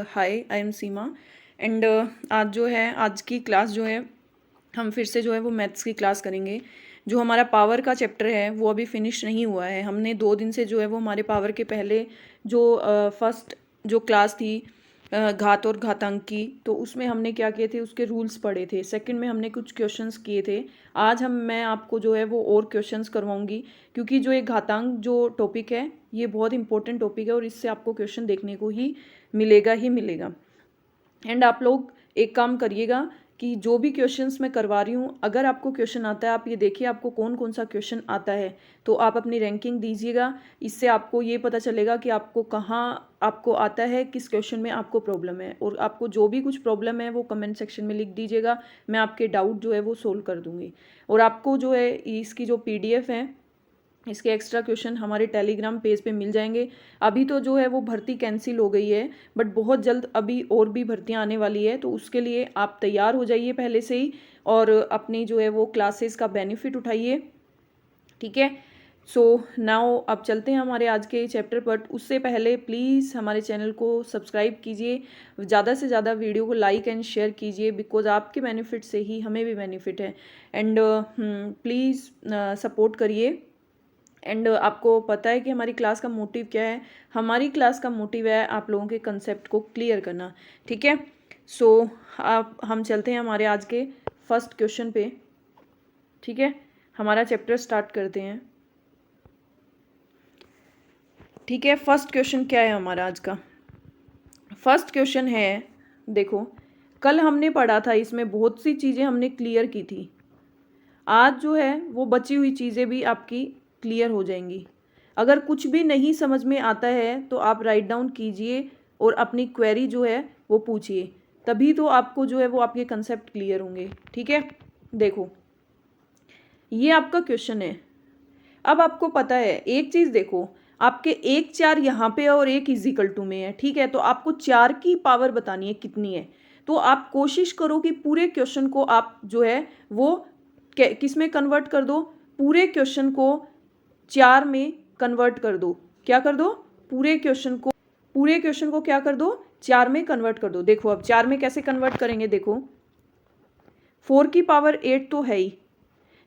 Hi I am Seema and आज जो है आज की क्लास जो है हम फिर से जो है वो मैथ्स की क्लास करेंगे। जो हमारा पावर का चैप्टर है वो अभी फिनिश नहीं हुआ है। हमने 2 दिन से जो है वो हमारे पावर के पहले जो फर्स्ट जो क्लास थी घात और घातांक की, तो उसमें हमने क्या किए थे, उसके रूल्स पढ़े थे। सेकंड में हमने कुछ क्वेश्चंस किए थे। आज मैं आपको जो है वो और क्वेश्चंस करवाऊंगी, क्योंकि जो एक घातांक जो टॉपिक है ये बहुत इंपॉर्टेंट टॉपिक है और इससे आपको क्वेश्चन देखने को ही मिलेगा। एंड आप लोग एक काम करिएगा कि जो भी क्वेश्चंस मैं करवा रही हूँ, अगर आपको क्वेश्चन आता है, आप ये देखिए आपको कौन कौन सा क्वेश्चन आता है, तो आप अपनी रैंकिंग दीजिएगा। इससे आपको ये पता चलेगा कि आपको कहाँ आपको आता है, किस क्वेश्चन में आपको प्रॉब्लम है। और आपको जो भी कुछ प्रॉब्लम है वो कमेंट सेक्शन में लिख दीजिएगा, मैं आपके डाउट जो है वो सोल्व कर दूँगी। और आपको जो है इसकी जो PDF है, इसके एक्स्ट्रा क्वेश्चन हमारे टेलीग्राम पेज पे मिल जाएंगे। अभी तो जो है वो भर्ती कैंसिल हो गई है, बट बहुत जल्द अभी और भी भर्तियां आने वाली है, तो उसके लिए आप तैयार हो जाइए पहले से ही और अपनी जो है वो क्लासेस का बेनिफिट उठाइए। ठीक है, सो नाउ अब चलते हैं हमारे आज के चैप्टर पर। उससे पहले प्लीज़ हमारे चैनल को सब्सक्राइब कीजिए, ज़्यादा से ज़्यादा वीडियो को लाइक एंड शेयर कीजिए, बिकॉज आपके बेनिफिट से ही हमें भी बेनिफिट है। एंड प्लीज़ सपोर्ट करिए। एंड आपको पता है कि हमारी क्लास का मोटिव क्या है। हमारी क्लास का मोटिव है आप लोगों के कंसेप्ट को क्लियर करना। ठीक है, सो आप हम चलते हैं हमारे आज के फर्स्ट क्वेश्चन पे। ठीक है, हमारा चैप्टर स्टार्ट करते हैं। ठीक है, फर्स्ट क्वेश्चन क्या है हमारा आज का? फर्स्ट क्वेश्चन है, देखो कल हमने पढ़ा था, इसमें बहुत सी चीज़ें हमने क्लियर की थी। आज जो है वो बची हुई चीज़ें भी आपकी क्लियर हो जाएंगी। अगर कुछ भी नहीं समझ में आता है तो आप राइट डाउन कीजिए और अपनी क्वेरी जो है वो पूछिए, तभी तो आपको जो है वो आपके कंसेप्ट क्लियर होंगे। ठीक है, देखो ये आपका क्वेश्चन है। अब आपको पता है एक चीज़, देखो आपके 1 4 यहाँ पे और 1 = में है। ठीक है, तो आपको 4 की पावर बतानी है कितनी है। तो आप कोशिश करो कि पूरे क्वेश्चन को आप जो है वो किस में कन्वर्ट कर दो, पूरे क्वेश्चन को 4 में कन्वर्ट कर दो। क्या कर दो? पूरे क्वेश्चन को क्या कर दो? 4 में कन्वर्ट कर दो। देखो अब 4 में कैसे कन्वर्ट करेंगे, देखो 4 की पावर 8 तो है ही,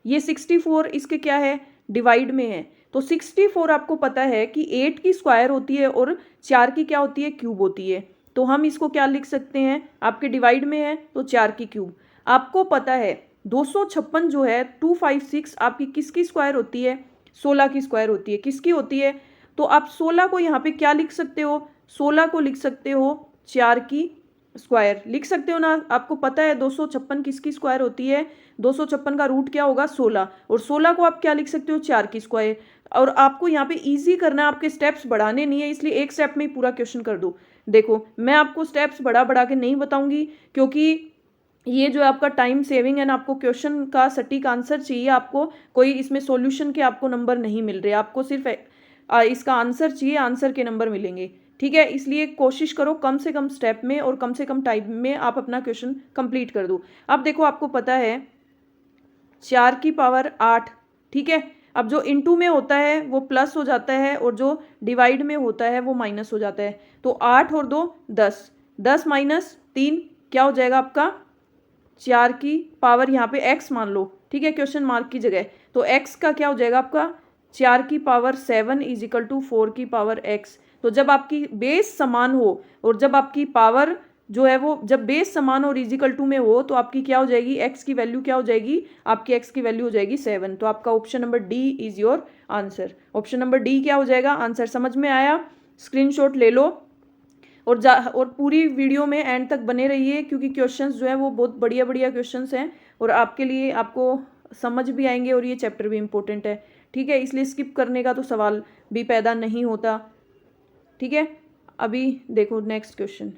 ये 64 इसके क्या है, डिवाइड में है। तो 64 आपको पता है कि 8 की स्क्वायर होती है और 4 की क्या होती है, क्यूब होती है। तो हम इसको क्या लिख सकते हैं, आपके डिवाइड में है तो 4 की क्यूब। आपको पता है 256 जो है 256 आपकी किसकी स्क्वायर होती है, 16 की स्क्वायर होती है। किसकी होती है? तो आप 16 को यहाँ पे क्या लिख सकते हो, 16 को लिख सकते हो 4 की स्क्वायर लिख सकते हो ना। आपको पता है 256 किसकी स्क्वायर होती है, 256 का रूट क्या होगा, 16, और 16 को आप क्या लिख सकते हो, 4 की स्क्वायर। और आपको यहाँ पे इजी करना है, आपके स्टेप्स बढ़ाने नहीं है, इसलिए एक स्टेप में ही पूरा क्वेश्चन कर दो। देखो मैं आपको स्टेप्स बढ़ा के नहीं बताऊंगी, क्योंकि ये जो आपका टाइम सेविंग है ना, आपको क्वेश्चन का सटीक आंसर चाहिए, आपको कोई इसमें सॉल्यूशन के आपको नंबर नहीं मिल रहे, आपको सिर्फ इसका आंसर चाहिए, आंसर के नंबर मिलेंगे। ठीक है, इसलिए कोशिश करो कम से कम स्टेप में और कम से कम टाइम में आप अपना क्वेश्चन कंप्लीट कर दो। अब देखो आपको पता है 4 की पावर 8। ठीक है, अब जो इनटू में होता है वो प्लस हो जाता है और जो डिवाइड में होता है वो माइनस हो जाता है। तो 8 और 2 10, 10 माइनस 3 क्या हो जाएगा आपका, 4 की पावर यहाँ पे x मान लो। ठीक है, क्वेश्चन मार्क की जगह, तो x का क्या हो जाएगा आपका, 4 की पावर 7 = 4 की पावर x। तो जब आपकी बेस समान हो और जब आपकी पावर जो है वो जब बेस समान और = में हो, तो आपकी क्या हो जाएगी, x की वैल्यू क्या हो जाएगी, आपकी x की वैल्यू हो जाएगी 7। तो आपका option number D is your answer. Option number D क्या हो जाएगा आंसर। समझ में आया? स्क्रीनशॉट ले लो और पूरी वीडियो में एंड तक बने रहिए, क्योंकि क्वेश्चंस जो है वो बहुत बढ़िया क्वेश्चंस हैं और आपके लिए आपको समझ भी आएंगे और ये चैप्टर भी इम्पोर्टेंट है। ठीक है, इसलिए स्किप करने का तो सवाल भी पैदा नहीं होता। ठीक है, अभी देखो नेक्स्ट क्वेश्चन।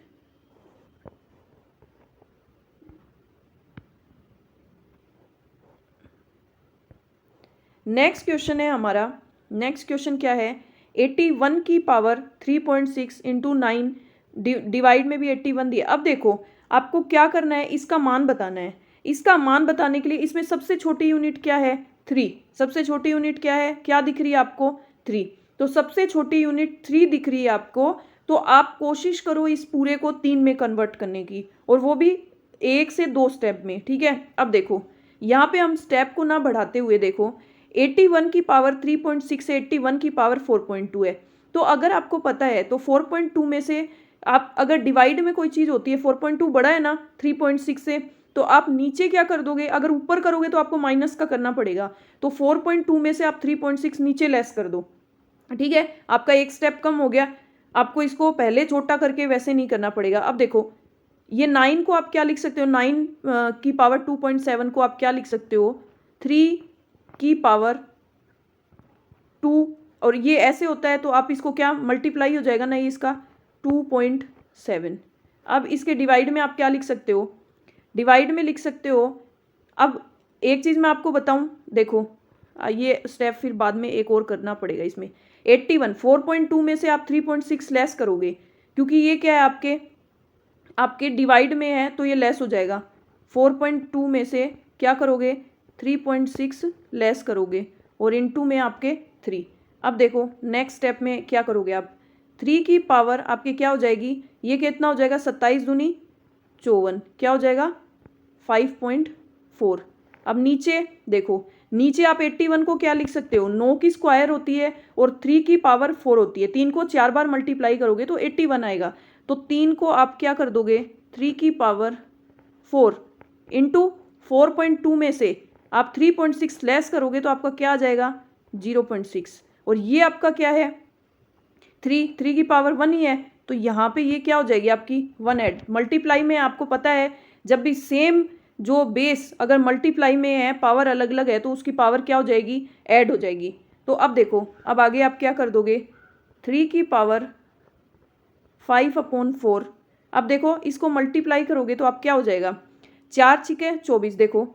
नेक्स्ट क्वेश्चन है हमारा, नेक्स्ट क्वेश्चन क्या है, 81 की पावर 3.6 × 9 डिवाइड में भी 81 दिया। अब देखो आपको क्या करना है, इसका मान बताना है। इसका मान बताने के लिए इसमें सबसे छोटी यूनिट क्या है, 3। सबसे छोटी यूनिट क्या है, क्या दिख रही है आपको, 3। तो सबसे छोटी यूनिट 3 दिख रही है आपको, तो आप कोशिश करो इस पूरे को 3 में कन्वर्ट करने की, और वो भी 1 से 2 स्टेप में, ठीक है। अब देखो यहाँ पे हम स्टेप को ना बढ़ाते हुए देखो 81 की पावर 3.6 से 81 की पावर 4.2 है। तो अगर आपको पता है तो 4.2 में से आप अगर डिवाइड में कोई चीज़ होती है, 4.2 बड़ा है ना 3.6 से, तो आप नीचे क्या कर दोगे, अगर ऊपर करोगे तो आपको माइनस का करना पड़ेगा, तो 4.2 में से आप 3.6 नीचे लेस कर दो, ठीक है। आपका एक स्टेप कम हो गया। आपको इसको पहले छोटा करके वैसे नहीं करना पड़ेगा। अब देखो ये 9 को आप क्या लिख सकते हो, 9 की पावर 2.7 को आप क्या लिख सकते हो, 3 की पावर 2, और ये ऐसे होता है तो आप इसको क्या मल्टीप्लाई हो जाएगा ना ये इसका 2.7। अब इसके डिवाइड में आप क्या लिख सकते हो, डिवाइड में लिख सकते हो। अब एक चीज़ मैं आपको बताऊं, देखो ये स्टेप फिर बाद में एक और करना पड़ेगा इसमें। 81 4.2 में से आप 3.6 लेस करोगे, क्योंकि ये क्या है आपके डिवाइड में है तो ये लेस हो जाएगा। 4.2 में से क्या करोगे 3.6 लेस करोगे, और इनटू में आपके 3। अब देखो नेक्स्ट स्टेप में क्या करोगे आप, 3 की पावर आपके क्या हो जाएगी, ये कितना हो जाएगा 27 दूनी 54, क्या हो जाएगा 5.4। अब नीचे देखो, नीचे आप 81 को क्या लिख सकते हो, 9 की स्क्वायर होती है और 3 की पावर 4 होती है, 3 को 4 बार मल्टीप्लाई करोगे तो 81 आएगा। तो 3 को आप क्या कर दोगे 3 की पावर 4 इंटू 4.2 में से आप 3.6 लेस करोगे तो आपका क्या आ जाएगा 0.6, और ये आपका क्या है 3 की पावर 1 ही है, तो यहाँ पे ये क्या हो जाएगी आपकी 1 ऐड। मल्टीप्लाई में आपको पता है जब भी सेम जो बेस अगर मल्टीप्लाई में है पावर अलग अलग है तो उसकी पावर क्या हो जाएगी ऐड हो जाएगी। तो अब देखो अब आगे आप क्या कर दोगे 3 की पावर 5/4। अब देखो इसको मल्टीप्लाई करोगे तो आप क्या हो जाएगा 4 छिके 24। देखो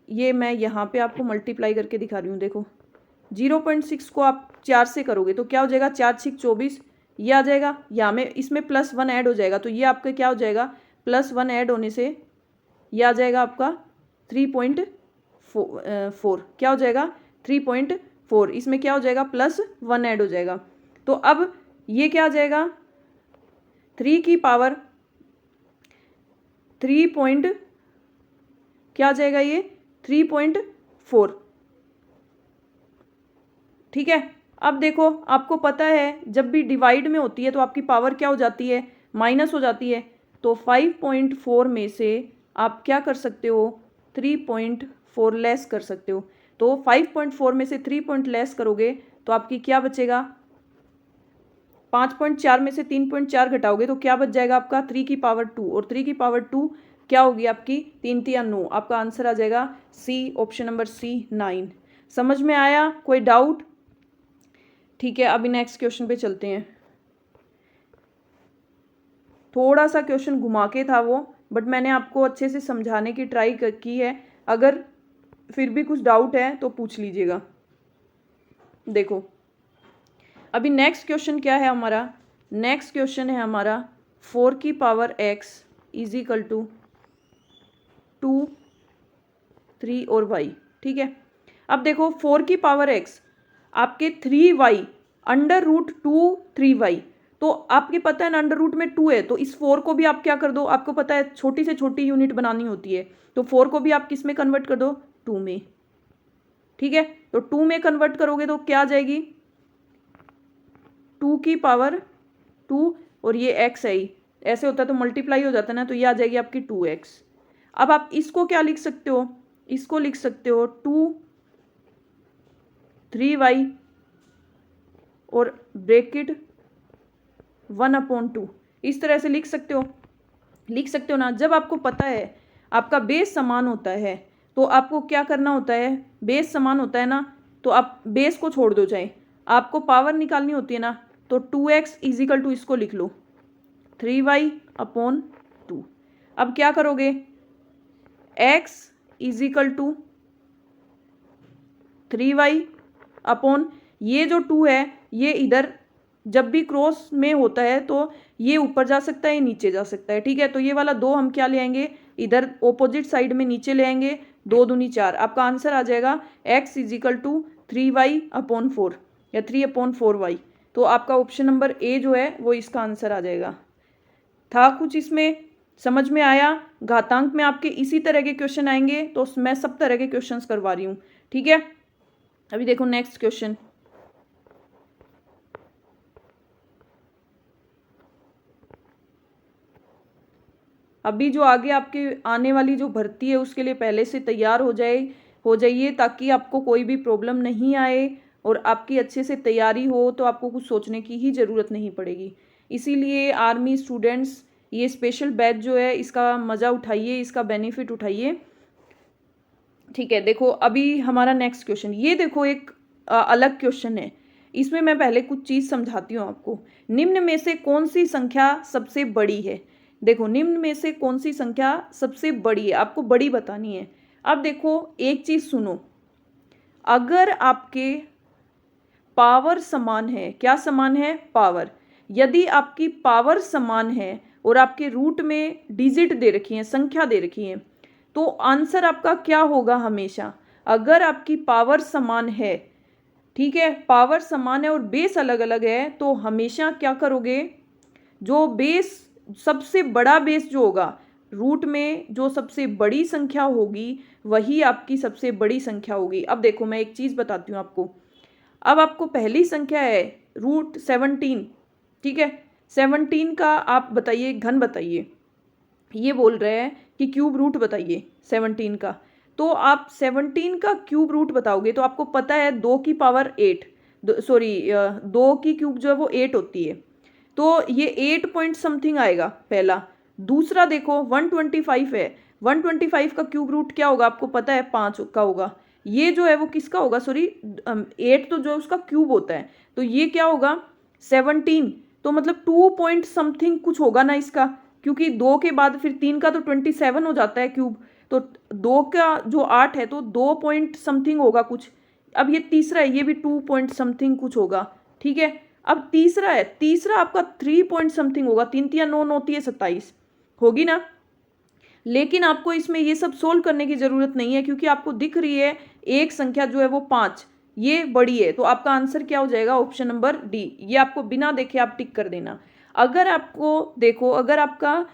ये मैं यहाँ पे आपको मल्टीप्लाई करके दिखा रही हूँ। देखो 0.6 को आप 4 से करोगे तो क्या हो जाएगा 4 छिक 24, ये आ जाएगा। यहाँ में इसमें +1 ऐड हो जाएगा तो ये आपका क्या हो जाएगा +1 ऐड होने से ये आ जाएगा आपका 3.4, क्या हो जाएगा 3.4, इसमें क्या हो जाएगा +1 ऐड हो जाएगा। तो अब ये क्या आ जाएगा 3 की पावर 3 क्या आ जाएगा ये 3.4, ठीक है। अब देखो आपको पता है जब भी डिवाइड में होती है तो आपकी पावर क्या हो जाती है माइनस हो जाती है, तो 5.4 में से आप क्या कर सकते हो 3.4 लेस कर सकते हो। तो 5.4 में से 3 लेस करोगे तो आपकी क्या बचेगा 5.4 में से 3.4 घटाओगे तो क्या बच जाएगा आपका 3 की पावर 2, और 3 की पावर 2 क्या होगी आपकी 3 या 9। आपका आंसर आ जाएगा सी, ऑप्शन नंबर सी 9। समझ में आया, कोई डाउट? ठीक है, अभी नेक्स्ट क्वेश्चन पे चलते हैं। थोड़ा सा क्वेश्चन घुमा के था वो, बट मैंने आपको अच्छे से समझाने की ट्राई की है। अगर फिर भी कुछ डाउट है तो पूछ लीजिएगा। देखो अभी नेक्स्ट क्वेश्चन क्या है हमारा, नेक्स्ट क्वेश्चन है हमारा 4 की power x is equal to 2, 3 और y, ठीक है। अब देखो 4 की पावर x आपके 3y √2 3y, तो आपके पता है ना अंडर रूट में 2 है, तो इस 4 को भी आप क्या कर दो, आपको पता है छोटी से छोटी यूनिट बनानी होती है, तो 4 को भी आप किस में कन्वर्ट कर दो 2 में, ठीक है। तो 2 में कन्वर्ट करोगे तो क्या आ जाएगी 2 की पावर 2, और ये x है ही, ऐसे होता है तो मल्टीप्लाई हो जाता है ना, तो ये आ जाएगी आपकी 2x। अब आप इसको क्या लिख सकते हो, इसको लिख सकते हो 2 3y और ब्रैकेट 1/2, इस तरह से लिख सकते हो ना। जब आपको पता है आपका बेस समान होता है तो आपको क्या करना होता है, बेस समान होता है ना तो आप बेस को छोड़ दो, चाहे आपको पावर निकालनी होती है ना, तो 2x इज इक्वल टू इसको लिख लो 3y/2। अब क्या करोगे x is equal to 3y/ ये जो 2 है ये इधर जब भी क्रॉस में होता है तो ये ऊपर जा सकता है, ये नीचे जा सकता है, ठीक है। तो ये वाला 2 हम क्या ले आएंगे इधर ऑपोजिट साइड में नीचे ले आएंगे, 2 दूनी 4। आपका आंसर आ जाएगा x is equal to 3y/4 या 3/4y, तो आपका ऑप्शन नंबर ए जो है वो इसका आंसर आ जाएगा। था कुछ इसमें समझ में आया? घातांक में आपके इसी तरह के क्वेश्चन आएंगे, तो मैं सब तरह के क्वेश्चंस करवा रही हूँ, ठीक है। अभी देखो नेक्स्ट क्वेश्चन। अभी जो आगे आपके आने वाली जो भर्ती है उसके लिए पहले से तैयार हो जाइए, ताकि आपको कोई भी प्रॉब्लम नहीं आए और आपकी अच्छे से तैयारी हो, तो आपको कुछ सोचने की ही ज़रूरत नहीं पड़ेगी। इसीलिए आर्मी स्टूडेंट्स ये स्पेशल बैच जो है इसका मज़ा उठाइए, इसका बेनिफिट उठाइए, ठीक है। देखो अभी हमारा नेक्स्ट क्वेश्चन, ये देखो एक अलग क्वेश्चन है। इसमें मैं पहले कुछ चीज़ समझाती हूँ आपको। निम्न में से कौन सी संख्या सबसे बड़ी है? देखो निम्न में से कौन सी संख्या सबसे बड़ी है, आपको बड़ी बतानी है। अब देखो एक चीज़ सुनो, अगर आपके पावर समान है, क्या समान है? पावर। यदि आपकी पावर समान है और आपके रूट में डिजिट दे रखी है, संख्या दे रखी है, तो आंसर आपका क्या होगा हमेशा? अगर आपकी पावर समान है, ठीक है, पावर समान है और बेस अलग अलग है, तो हमेशा क्या करोगे? जो बेस सबसे बड़ा बेस जो होगा, रूट में जो सबसे बड़ी संख्या होगी वही आपकी सबसे बड़ी संख्या होगी। अब देखो मैं एक चीज़ बताती हूँ आपको। अब आपको पहली संख्या है रूट 17, ठीक है। 17 का आप बताइए घन बताइए, ये बोल रहे हैं कि क्यूब रूट बताइए 17 का। तो आप 17 का क्यूब रूट बताओगे तो आपको पता है 2 की पावर 8, सॉरी 2 की क्यूब जो है वो 8 होती है, तो ये 8 पॉइंट समथिंग आएगा पहला। दूसरा देखो 125 है, 125 का क्यूब रूट क्या होगा? आपको पता है 5 का होगा। ये जो है वो किसका होगा? सॉरी 8 तो जो उसका क्यूब होता है, तो ये क्या होगा? 17, तो मतलब 2 पॉइंट समथिंग कुछ होगा ना इसका, क्योंकि 2 के बाद फिर 3 का तो 27 हो जाता है क्यूब, तो 2 का जो 8 है तो 2 पॉइंट समथिंग होगा कुछ। अब ये तीसरा है, ये भी 2 पॉइंट समथिंग कुछ होगा, ठीक है। अब तीसरा है, तीसरा आपका 3 पॉइंट समथिंग होगा, 3 3 9 9 है 27 होगी ना। लेकिन आपको इसमें ये सब सोल्व करने की जरूरत नहीं है, क्योंकि आपको दिख रही है एक संख्या जो है वो 5, ये बड़ी है, तो आपका आंसर क्या हो जाएगा? Option number D. ये आपको बिना देखे आप टिक कर देना। अगर आपको देखो, अगर आपका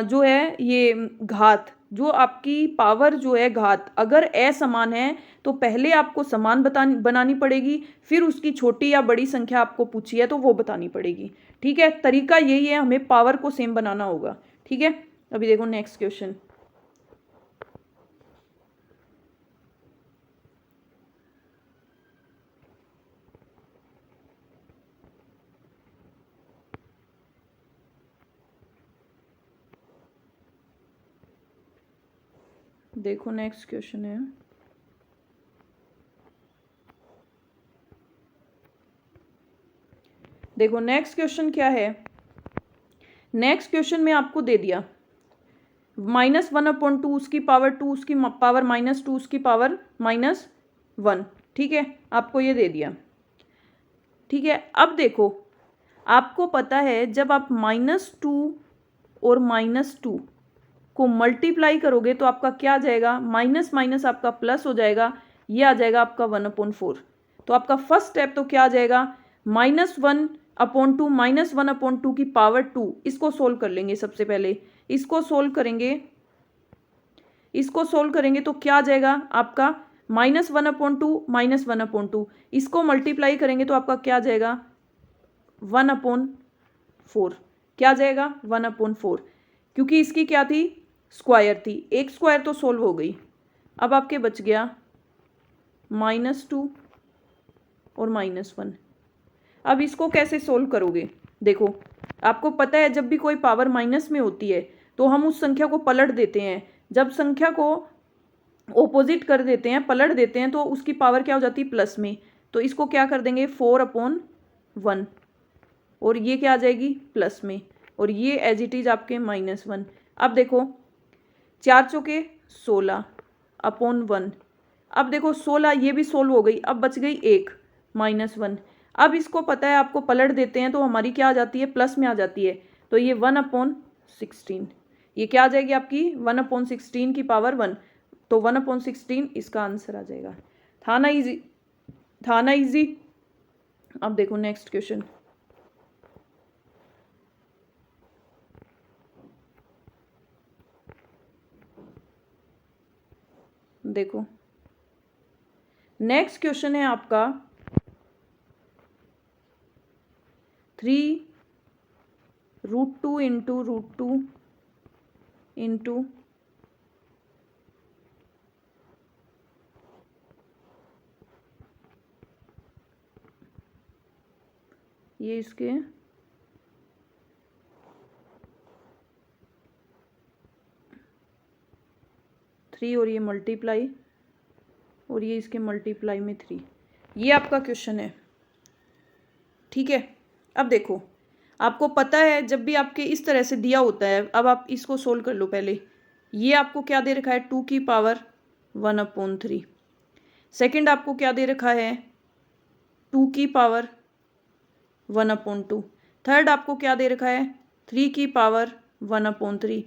जो है ये घात, जो आपकी पावर जो है घात अगर असमान है, तो पहले आपको समान बनानी पड़ेगी, फिर उसकी छोटी या बड़ी संख्या आपको पूछी है तो वो बतानी पड़ेगी, ठीक है। तरीका यही है, हमें पावर को सेम बनाना होगा, ठीक है। अभी देखो नेक्स्ट क्वेश्चन। देखो नेक्स्ट क्वेश्चन है, देखो नेक्स्ट क्वेश्चन क्या है। नेक्स्ट क्वेश्चन में आपको दे दिया -1/2 उसकी पावर 2 उसकी पावर -2 उसकी पावर -1, ठीक है, आपको ये दे दिया, ठीक है। अब देखो आपको पता है जब आप -2 और -2 को मल्टीप्लाई करोगे तो आपका क्या आ जाएगा? माइनस माइनस आपका प्लस हो जाएगा, ये आ जाएगा आपका 1/4। तो आपका फर्स्ट स्टेप तो क्या आ जाएगा? -1/2 -1/2 की पावर 2, इसको सोल्व कर लेंगे सबसे पहले। इसको सोल्व करेंगे तो क्या आ जाएगा आपका? -1/2 -1/2, इसको मल्टीप्लाई करेंगे तो आपका क्या आ जाएगा? 1/4। क्या आ जाएगा? 1/4, क्योंकि इसकी क्या थी? स्क्वायर थी, एक स्क्वायर तो सोल्व हो गई। अब आपके बच गया -2 और -1। अब इसको कैसे सोल्व करोगे? देखो आपको पता है जब भी कोई पावर माइनस में होती है तो हम उस संख्या को पलट देते हैं, जब संख्या को ओपोजिट कर देते हैं, पलट देते हैं, तो उसकी पावर क्या हो जाती है? प्लस में। तो इसको क्या कर देंगे? 4/1, और ये क्या आ जाएगी? प्लस में, और ये एज इट इज आपके -1। अब देखो 4 चौके 16/1। अब देखो 16 ये भी सोल्व हो गई, अब बच गई 1 -1। अब इसको पता है आपको पलट देते हैं तो हमारी क्या आ जाती है? प्लस में आ जाती है, तो ये 1/16, ये क्या आ जाएगी आपकी? 1/16 की पावर 1, तो 1/16 इसका आंसर आ जाएगा। था ना इजी? अब देखो नेक्स्ट क्वेश्चन। देखो नेक्स्ट क्वेश्चन है आपका 3√2 इंटू √2 इंटू ये इसके थ्री और ये मल्टीप्लाई और ये इसके मल्टीप्लाई में 3, ये आपका क्वेश्चन है। ठीक है, अब देखो आपको पता है जब भी आपके इस तरह से दिया होता है, अब आप इसको सोल्व कर लो। पहले ये आपको क्या दे रखा है 2 की पावर 1/3। सेकंड आपको क्या दे रखा है 2 की पावर 1/2। थर्ड आपको क्या दे रखा है 3 की पावर 1/3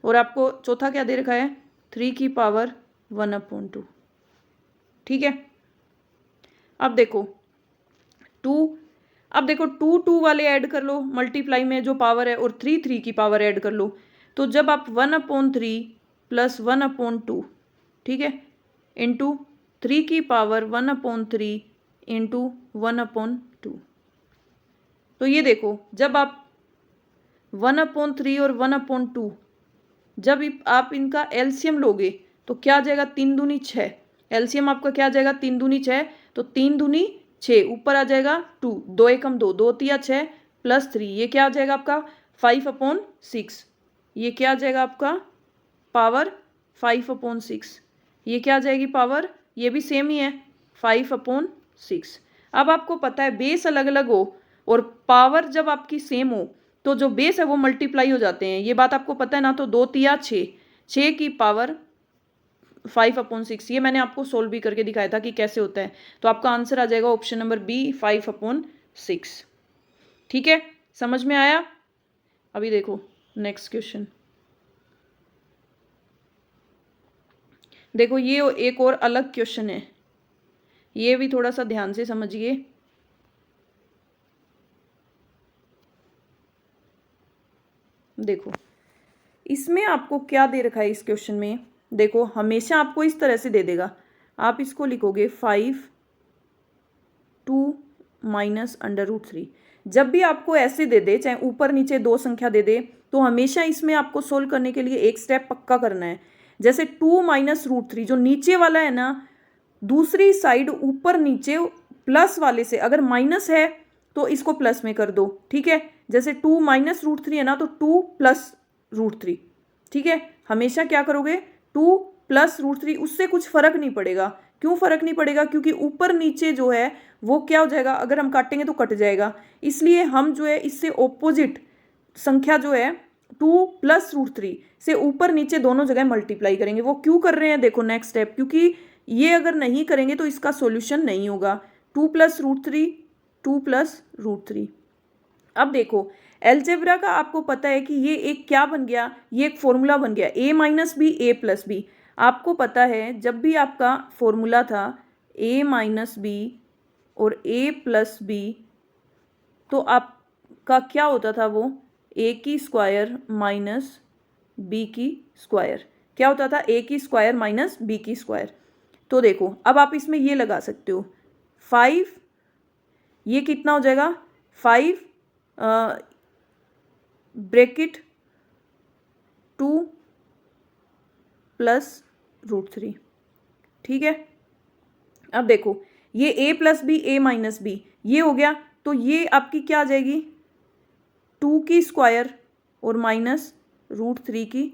और आपको चौथा क्या दे रखा है 3 की पावर 1/2। ठीक है, अब देखो 2 वाले ऐड कर लो मल्टीप्लाई में जो पावर है, और 3 की पावर ऐड कर लो। तो जब आप 1/3 प्लस 1/2, ठीक है, इंटू 3 की पावर 1/3 इंटू 1/2, तो ये देखो जब आप 1/3 और 1/2 जब आप इनका एलसीएम लोगे तो क्या आ जाएगा 3 दूनी 6। एलसीएम आपका क्या आ जाएगा 3 दूनी 6, तो 3 दूनी 6, ऊपर आ जाएगा 2, 2 एकम 2, 2 तिया 6 प्लस 3, ये क्या आ जाएगा आपका 5/6। ये क्या आ जाएगा आपका पावर 5/6। ये क्या आ जाएगी पावर, ये भी सेम ही है 5/6। अब आपको पता है बेस अलग अलग हो और पावर जब आपकी सेम हो तो जो बेस है वो मल्टीप्लाई हो जाते हैं, ये बात आपको पता है ना। तो 2 तिया 6, 6 की पावर 5/6, ये मैंने आपको सोल्व भी करके दिखाया था कि कैसे होता है। तो आपका आंसर आ जाएगा ऑप्शन नंबर बी 5/6। ठीक है, समझ में आया। अभी देखो नेक्स्ट क्वेश्चन। देखो ये एक और अलग क्वेश्चन है, ये भी थोड़ा सा ध्यान से समझिए। देखो इसमें आपको क्या दे रखा है इस क्वेश्चन में, देखो हमेशा आपको इस तरह से दे देगा, आप इसको लिखोगे 5/2 माइनस √3। जब भी आपको ऐसे दे दे, चाहे ऊपर नीचे दो संख्या दे दे, तो हमेशा इसमें आपको सोल्व करने के लिए एक स्टेप पक्का करना है। जैसे 2 माइनस √3 जो नीचे वाला है ना, दूसरी साइड ऊपर नीचे प्लस वाले से अगर माइनस है तो इसको प्लस में कर दो। ठीक है, जैसे 2 माइनस √3 है ना, तो 2 प्लस √3। ठीक है, हमेशा क्या करोगे 2 प्लस √3, उससे कुछ फर्क नहीं पड़ेगा। क्यों फर्क नहीं पड़ेगा, क्योंकि ऊपर नीचे जो है वो क्या हो जाएगा, अगर हम काटेंगे तो कट जाएगा। इसलिए हम जो है इससे ऑपोजिट संख्या जो है 2 प्लस √3 से ऊपर नीचे दोनों जगह मल्टीप्लाई करेंगे। वो क्यों कर रहे हैं, देखो नेक्स्ट स्टेप, क्योंकि ये अगर नहीं करेंगे तो इसका सॉल्यूशन नहीं होगा। 2 प्लस √3, 2 प्लस √3। अब देखो एलजेब्रा का आपको पता है कि ये एक क्या बन गया, ये एक फॉर्मूला बन गया a minus B A plus B. आपको पता है जब भी आपका फॉर्मूला था a माइनस बी और a प्लस बी, तो आपका क्या होता था, वो a की स्क्वायर माइनस b की स्क्वायर, क्या होता था a की स्क्वायर माइनस b की स्क्वायर। तो देखो अब आप इसमें ये लगा सकते हो 5, ये कितना हो जाएगा 5 ब्रैकेट 2 प्लस √3। ठीक है, अब देखो ये a plus B A minus B ये हो गया, तो ये आपकी क्या आ जाएगी 2 की स्क्वायर और माइनस √3 की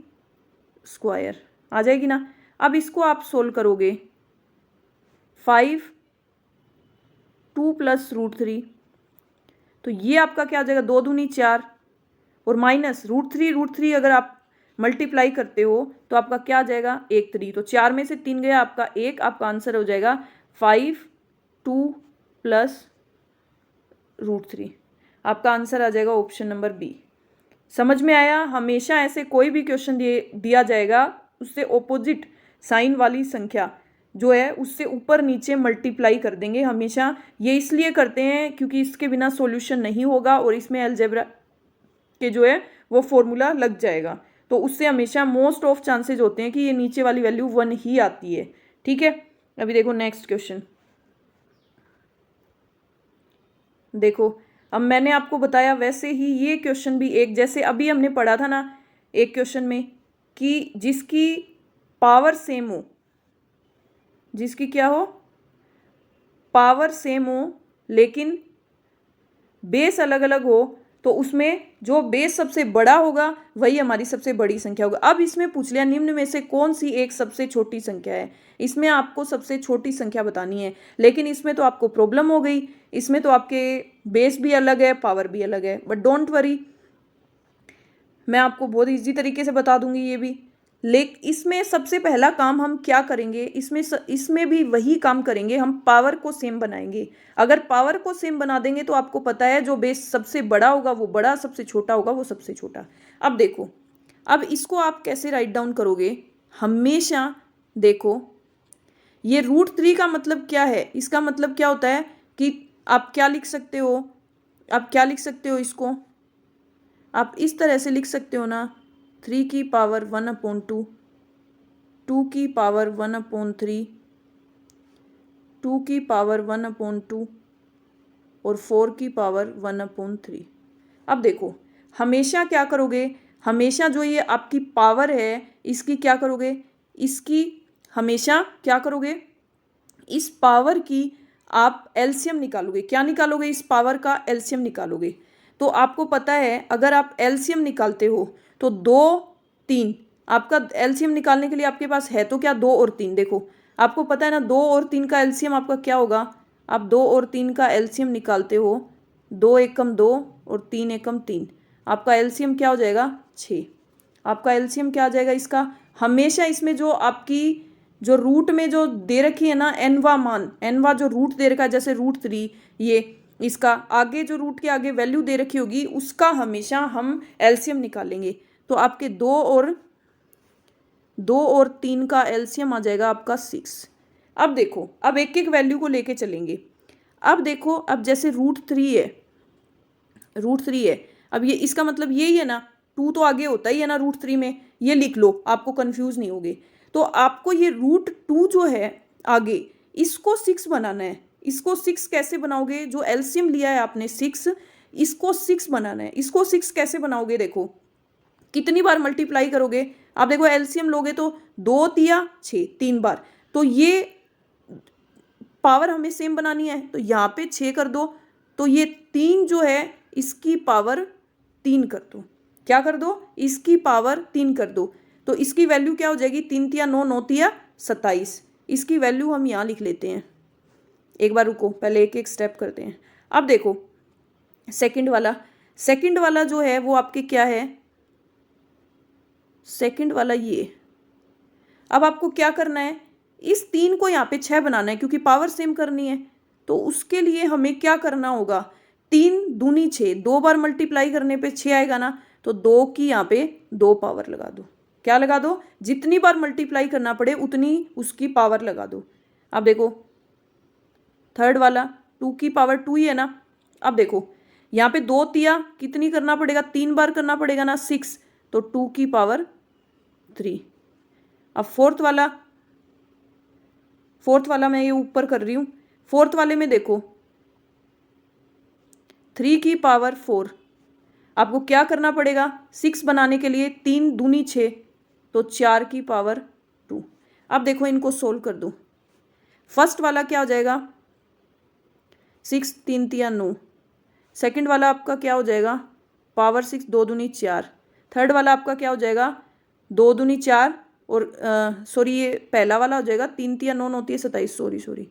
स्क्वायर आ जाएगी ना। अब इसको आप सोल्व करोगे 5 2 प्लस √3, तो ये आपका क्या आ जाएगा 2 दूनी 4 और माइनस √3 अगर आप मल्टीप्लाई करते हो तो आपका क्या आ जाएगा 1 3, तो 4 में से 3 गया आपका 1, आपका आंसर हो जाएगा 5 2 प्लस √3। आपका आंसर आ जाएगा ऑप्शन नंबर बी। समझ में आया। हमेशा ऐसे कोई भी क्वेश्चन दिया जाएगा उससे ऑपोजिट साइन वाली संख्या जो है उससे ऊपर नीचे मल्टीप्लाई कर देंगे हमेशा। ये इसलिए करते हैं क्योंकि इसके बिना सॉल्यूशन नहीं होगा और इसमें अलजेब्रा के जो है वो फॉर्मूला लग जाएगा, तो उससे हमेशा मोस्ट ऑफ चांसेज होते हैं कि ये नीचे वाली वैल्यू 1 ही आती है। ठीक है, अभी देखो नेक्स्ट क्वेश्चन। देखो अब मैंने आपको बताया वैसे ही ये क्वेश्चन भी एक जैसे अभी हमने पढ़ा था ना एक क्वेश्चन में कि जिसकी पावर सेम हो, जिसकी क्या हो, पावर सेम हो लेकिन बेस अलग अलग हो, तो उसमें जो बेस सबसे बड़ा होगा वही हमारी सबसे बड़ी संख्या होगा। अब इसमें पूछ लिया निम्न में से कौन सी एक सबसे छोटी संख्या है। इसमें आपको सबसे छोटी संख्या बतानी है, लेकिन इसमें तो आपको प्रॉब्लम हो गई, इसमें तो आपके बेस भी अलग है पावर भी अलग है। बट डोंट वरी, मैं आपको बहुत इजी तरीके से बता दूंगी ये भी। लेकिन इसमें सबसे पहला काम हम क्या करेंगे, इसमें भी वही काम करेंगे, हम पावर को सेम बनाएंगे। अगर पावर को सेम बना देंगे तो आपको पता है जो बेस सबसे बड़ा होगा वो बड़ा, सबसे छोटा होगा वो सबसे छोटा। अब देखो, अब इसको आप कैसे राइट डाउन करोगे, हमेशा देखो ये √3 का मतलब क्या है, इसका मतलब क्या होता है कि आप क्या लिख सकते हो, आप क्या लिख सकते हो, इसको आप इस तरह से लिख सकते हो ना, 3 की पावर 1/2, 2 की पावर 1/3, 2 की पावर 1/2 और 4 की पावर 1/3। अब देखो हमेशा क्या करोगे, हमेशा जो ये आपकी पावर है इसकी क्या करोगे, इसकी हमेशा क्या करोगे, इस पावर की आप एलसीएम निकालोगे। क्या निकालोगे, इस पावर का एलसीएम निकालोगे। तो आपको पता है अगर आप एलसीएम निकालते हो तो 2 3, आपका एलसीएम निकालने के लिए आपके पास है तो क्या 2 और 3। देखो आपको पता है ना 2 और 3 का एलसीएम आपका क्या होगा, आप 2 और 3 का एलसीएम निकालते हो, 2 एकम 2 और 3 एकम 3, आपका एलसीएम क्या हो जाएगा 6। आपका एलसीएम क्या आ जाएगा इसका, हमेशा इसमें जो आपकी जो रूट में जो दे रखी है ना एनवा मान, एनवा जो रूट दे रखा है जैसे √3, ये इसका आगे जो रूट के आगे वैल्यू दे रखी होगी उसका हमेशा हम एलसीएम निकालेंगे। तो आपके 2 और 3 का एलसीएम आ जाएगा आपका 6। अब देखो अब एक एक वैल्यू को लेके चलेंगे। अब देखो अब जैसे √3 है, √3 है, अब ये इसका मतलब यही है ना, 2 तो आगे होता ही है ना √3 में, ये लिख लो आपको कंफ्यूज नहीं होगे। तो आपको ये √2 जो है आगे इसको 6 बनाना है। इसको 6 कैसे बनाओगे, जो एलसीएम लिया है आपने 6, इसको 6 बनाना है। इसको 6 कैसे बनाओगे, देखो कितनी बार मल्टीप्लाई करोगे, आप देखो एलसीएम लोगे तो 2 तिया 6, 3 बार। तो ये पावर हमें सेम बनानी है तो यहाँ पे 6 कर दो, तो ये 3 जो है इसकी पावर 3 कर दो। क्या कर दो, इसकी पावर 3 कर दो। तो इसकी वैल्यू क्या हो जाएगी, 3 तिया 9, 9 तिया 27। इसकी वैल्यू हम यहाँ लिख लेते हैं। एक बार रुको, पहले एक एक स्टेप करते हैं। अब देखो सेकंड वाला जो है वो आपके क्या है, सेकंड वाला ये। अब आपको क्या करना है, इस 3 को यहाँ पे 6 बनाना है क्योंकि पावर सेम करनी है। तो उसके लिए हमें क्या करना होगा, 3 दूनी 6, 2 बार मल्टीप्लाई करने पे 6 आएगा ना, तो 2 की यहाँ पे 2 पावर लगा दो। क्या लगा दो, जितनी बार मल्टीप्लाई करना पड़े उतनी उसकी पावर लगा दो। अब देखो थर्ड वाला 2 की पावर 2 ही है ना। अब देखो यहाँ पे 2 तिया कितनी करना पड़ेगा, 3 बार करना पड़ेगा ना 6, तो 2 की पावर 3। अब फोर्थ वाला मैं ये ऊपर कर रही हूँ। फोर्थ वाले में देखो 3 की पावर 4। आपको क्या करना पड़ेगा, 6 बनाने के लिए 3 दूनी 6, तो 4 की पावर 2। अब देखो इनको सोल्व कर दो। फर्स्ट वाला क्या हो जाएगा, 6 3 तिया 9। सेकंड वाला आपका क्या हो जाएगा, पावर 6 2 दूनी 4। थर्ड वाला आपका क्या हो जाएगा, 2 दूनी 4 और सॉरी ये पहला वाला हो जाएगा 3 तिया 9, 9 तिया 27, सॉरी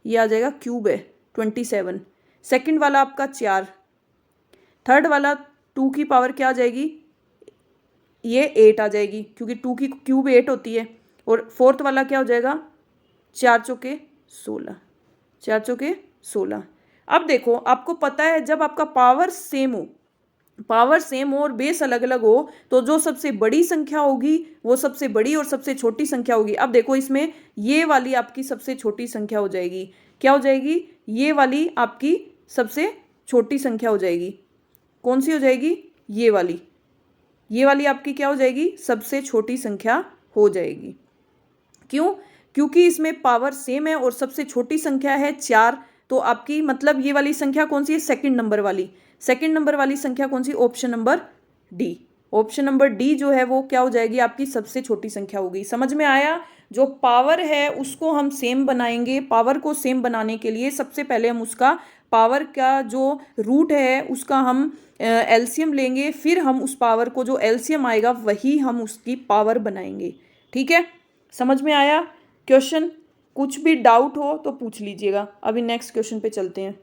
ये आ जाएगा क्यूब है 27। सेकंड वाला आपका 4। थर्ड वाला 2 की पावर क्या आ जाएगी, ये 8 आ जाएगी क्योंकि 2 की क्यूब 8 होती है। और फोर्थ वाला क्या हो जाएगा, 4 चौके 16, 4 चौके 16। अब देखो आपको पता है जब आपका पावर सेम हो पावर सेम हो और बेस अलग अलग हो तो जो सबसे बड़ी संख्या होगी वो सबसे बड़ी और सबसे छोटी संख्या होगी। अब देखो इसमें ये वाली आपकी सबसे छोटी संख्या हो जाएगी। क्या हो जाएगी? ये वाली आपकी सबसे छोटी संख्या हो जाएगी। कौन सी हो जाएगी? ये वाली। ये वाली आपकी क्या हो जाएगी? सबसे छोटी संख्या हो जाएगी। क्यों? क्योंकि इसमें पावर सेम है और सबसे छोटी संख्या है 4। तो आपकी मतलब ये वाली संख्या कौन सी है? सेकंड नंबर वाली। सेकंड नंबर वाली संख्या कौन सी? Option number D. Option number D जो है वो क्या हो जाएगी? आपकी सबसे छोटी संख्या होगी। समझ में आया? जो पावर है उसको हम सेम बनाएंगे। पावर को सेम बनाने के लिए सबसे पहले हम उसका पावर का जो रूट है उसका हम एलसीएम लेंगे, फिर हम उस पावर को जो एलसीएम आएगा वही हम उसकी पावर बनाएंगे। ठीक है, समझ में आया क्वेश्चन? कुछ भी डाउट हो तो पूछ लीजिएगा। अभी नेक्स्ट क्वेश्चन पे चलते हैं।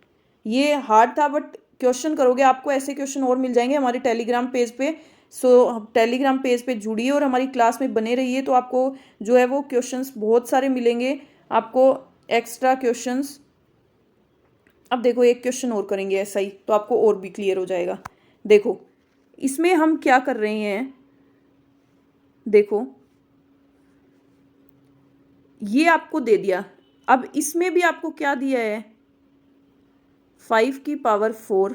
ये हार्ड था बट क्वेश्चन करोगे आपको ऐसे क्वेश्चन और मिल जाएंगे हमारे टेलीग्राम पेज पे। सो टेलीग्राम पेज पे जुड़िए और हमारी क्लास में बने रहिए, तो आपको जो है वो क्वेश्चंस बहुत सारे मिलेंगे आपको, एक्स्ट्रा क्वेश्चंस। अब देखो एक क्वेश्चन और करेंगे ऐसा ही, तो आपको और भी क्लियर हो जाएगा। देखो इसमें हम क्या कर रहे हैं, देखो ये आपको दे दिया। अब इसमें भी आपको क्या दिया है? 5 की पावर 4,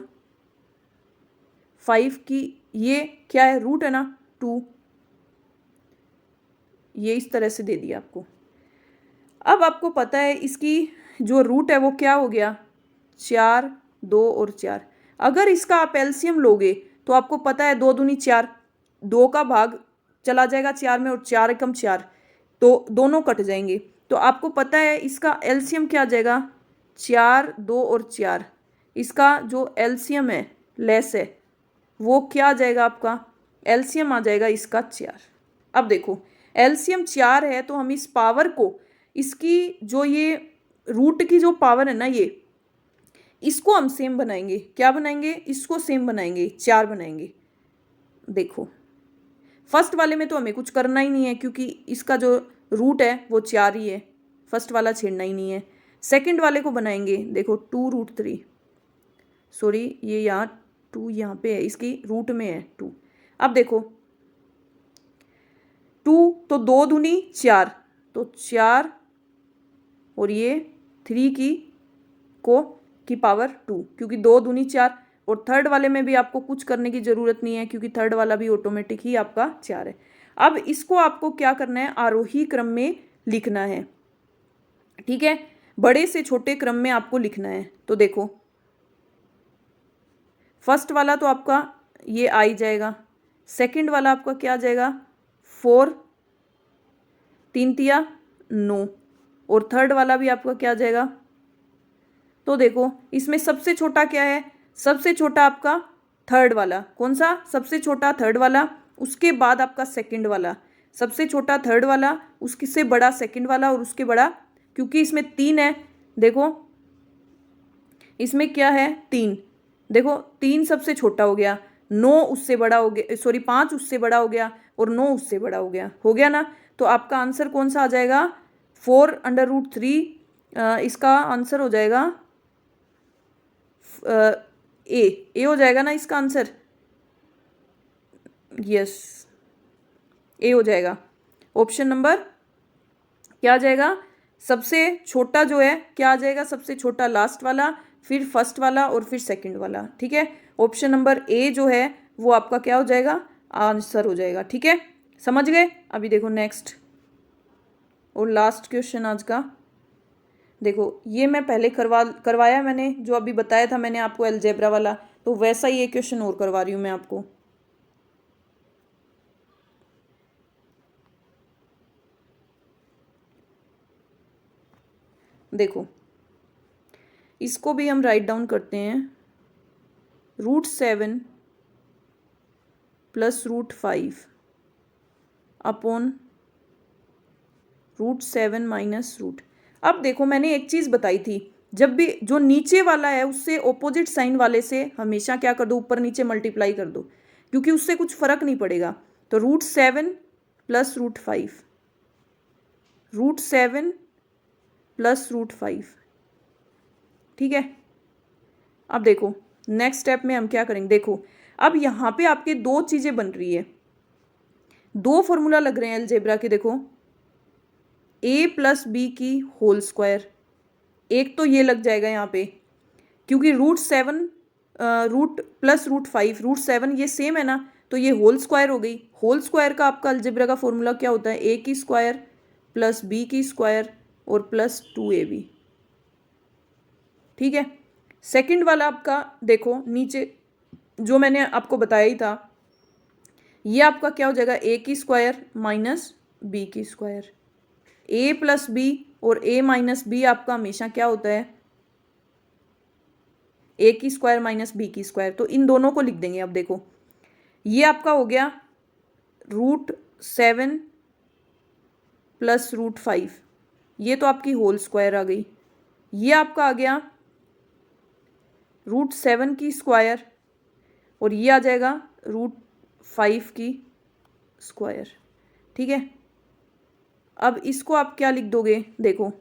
5 की ये क्या है? रूट है ना 2। ये इस तरह से दे दिया आपको। अब आपको पता है इसकी जो रूट है वो क्या हो गया? 4, 2 और 4। अगर इसका आप एलसीएम लोगे तो आपको पता है 2 दूनी 4, 2 का भाग चला जाएगा 4 में और 4 एकम 4, तो दोनों कट जाएंगे। तो आपको पता है इसका एलसीएम क्या आ जाएगा? 4, 2 और 4। इसका जो एलसीएम है लेस है वो क्या आ जाएगा? आपका एलसीएम आ जाएगा इसका 4। अब देखो एलसीएम 4 है तो हम इस पावर को, इसकी जो ये रूट की जो पावर है ना, ये इसको हम सेम बनाएंगे। क्या बनाएंगे? इसको सेम बनाएंगे, 4 बनाएंगे। देखो फर्स्ट वाले में तो हमें कुछ करना ही नहीं है क्योंकि इसका जो रूट है वो 4 ही है, फर्स्ट वाला छेड़ना ही नहीं है। सेकंड वाले को बनाएंगे, देखो 2√3, सॉरी ये यहाँ 2 यहाँ पे है, इसकी रूट में है 2। अब देखो 2 तो 2 दूनी 4, तो 4 और ये 3 की पावर 2, क्योंकि 2 दूनी 4। और थर्ड वाले में भी आपको कुछ करने की ज़रूरत नहीं है क्योंकि थर्ड वाला भी ऑटोमेटिक ही आपका 4 है। अब इसको आपको क्या करना है? आरोही क्रम में लिखना है। ठीक है, बड़े से छोटे क्रम में आपको लिखना है। तो देखो फर्स्ट वाला तो आपका ये आ ही जाएगा, सेकंड वाला आपका क्या आ जाएगा? 4, 3 तिया 9, और थर्ड वाला भी आपका क्या आ जाएगा? तो देखो इसमें सबसे छोटा क्या है? सबसे छोटा आपका थर्ड वाला। कौन सा सबसे छोटा? थर्ड वाला। उसके बाद आपका सेकंड वाला, सबसे छोटा थर्ड वाला, उससे बड़ा सेकंड वाला, और उसके बड़ा, क्योंकि इसमें 3 है। देखो इसमें क्या है? 3। देखो 3 सबसे छोटा हो गया, 9 उससे बड़ा हो गया, सॉरी 5 उससे बड़ा हो गया, और 9 उससे बड़ा हो गया ना। तो आपका आंसर कौन सा आ जाएगा? 4√3। इसका आंसर हो जाएगा ए हो जाएगा ना इसका आंसर। यस, ए हो जाएगा। ऑप्शन नंबर क्या आ जाएगा? सबसे छोटा जो है क्या आ जाएगा? सबसे छोटा लास्ट वाला, फिर फर्स्ट वाला और फिर सेकंड वाला। ठीक है, ऑप्शन नंबर ए जो है वो आपका क्या हो जाएगा? आंसर हो जाएगा। ठीक है, समझ गए? अभी देखो नेक्स्ट और लास्ट क्वेश्चन आज का। देखो ये मैं पहले करवाया मैंने, जो अभी बताया था मैंने आपको अलजेब्रा वाला, तो वैसा ही एक क्वेश्चन और करवा रही हूँ मैं आपको। देखो इसको भी हम राइट डाउन करते हैं। √7 + √5 अपॉन √7 - रूट। अब देखो मैंने एक चीज़ बताई थी, जब भी जो नीचे वाला है उससे ऑपोजिट साइन वाले से हमेशा क्या कर दो? ऊपर नीचे मल्टीप्लाई कर दो, क्योंकि उससे कुछ फर्क नहीं पड़ेगा। तो √7 + √5, √7 + √5। ठीक है, अब देखो नेक्स्ट स्टेप में हम क्या करेंगे। देखो अब यहाँ पे आपके दो चीज़ें बन रही है, दो फॉर्मूला लग रहे हैं अलजेब्रा के। देखो a प्लस बी की होल स्क्वायर, एक तो ये लग जाएगा यहाँ पे, क्योंकि √7 √+√5 √7 ये सेम है ना, तो ये होल स्क्वायर हो गई। होल स्क्वायर का आपका अलजेब्रा का फॉर्मूला क्या होता है, a की स्क्वायर प्लस बी की स्क्वायर और प्लस 2ab। ठीक है। सेकंड वाला आपका देखो नीचे जो मैंने आपको बताया ही था, ये आपका क्या हो जाएगा, a की स्क्वायर माइनस b की स्क्वायर। a प्लस बी और a माइनस बी आपका हमेशा क्या होता है, a की स्क्वायर माइनस b की स्क्वायर। तो इन दोनों को लिख देंगे। अब देखो ये आपका हो गया √7 प्लस √5, ये तो आपकी होल स्क्वायर आ गई। ये आपका आ गया √7 की स्क्वायर और ये आ जाएगा √5 की स्क्वायर। ठीक है। अब इसको आप क्या लिख दोगे, देखो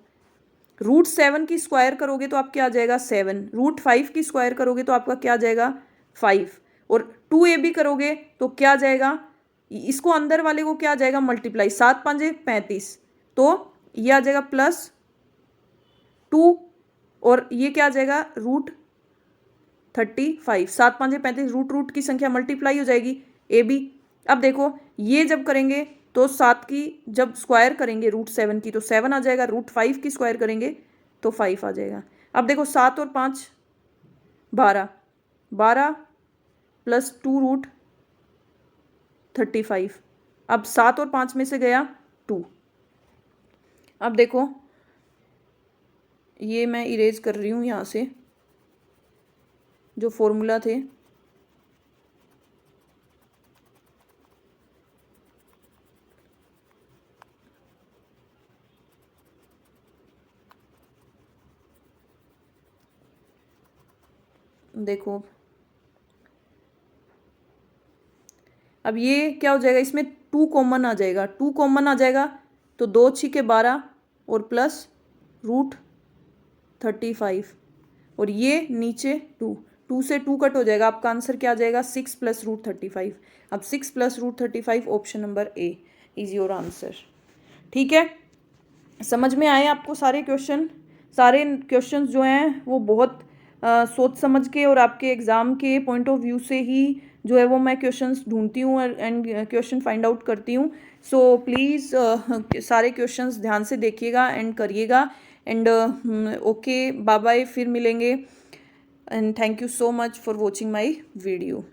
√7 की स्क्वायर करोगे तो आपके आ जाएगा 7, √5 की स्क्वायर करोगे तो आपका क्या आ जाएगा 5, और 2ab करोगे तो क्या आ जाएगा, इसको अंदर वाले को क्या आ जाएगा मल्टीप्लाई, 7 5 35, तो ये आ जाएगा +2 और ये क्या आ जाएगा √35, 7 5 35, रूट की संख्या मल्टीप्लाई हो जाएगी ab। अब देखो ये जब करेंगे तो 7 की जब स्क्वायर करेंगे √7 की तो 7 आ जाएगा, √5 की स्क्वायर करेंगे तो 5 आ जाएगा। अब देखो 7 और 5 12, 12 प्लस 2 √35। अब 7 और 5 में से गया 2। अब देखो ये मैं इरेज कर रही हूँ यहाँ से जो फॉर्मूला थे। देखो अब ये क्या हो जाएगा, इसमें 2 कॉमन आ जाएगा, 2 कॉमन आ जाएगा तो 2 6 12 और प्लस √35 और ये नीचे 2 से 2 कट हो जाएगा। आपका आंसर क्या आ जाएगा 6 प्लस √35। अब 6 plus √35 option number A is your answer. ठीक है, समझ में आए आपको सारे क्वेश्चन? सारे क्वेश्चंस जो हैं वो बहुत सोच समझ के और आपके एग्ज़ाम के पॉइंट ऑफ व्यू से ही जो है वो मैं क्वेश्चंस ढूंढती हूँ एंड क्वेश्चन फाइंड आउट करती हूँ। सो प्लीज़ सारे क्वेश्चंस ध्यान से देखिएगा एंड करिएगा। एंड ओके, बाय बाय, फिर मिलेंगे and thank you so much for watching my video.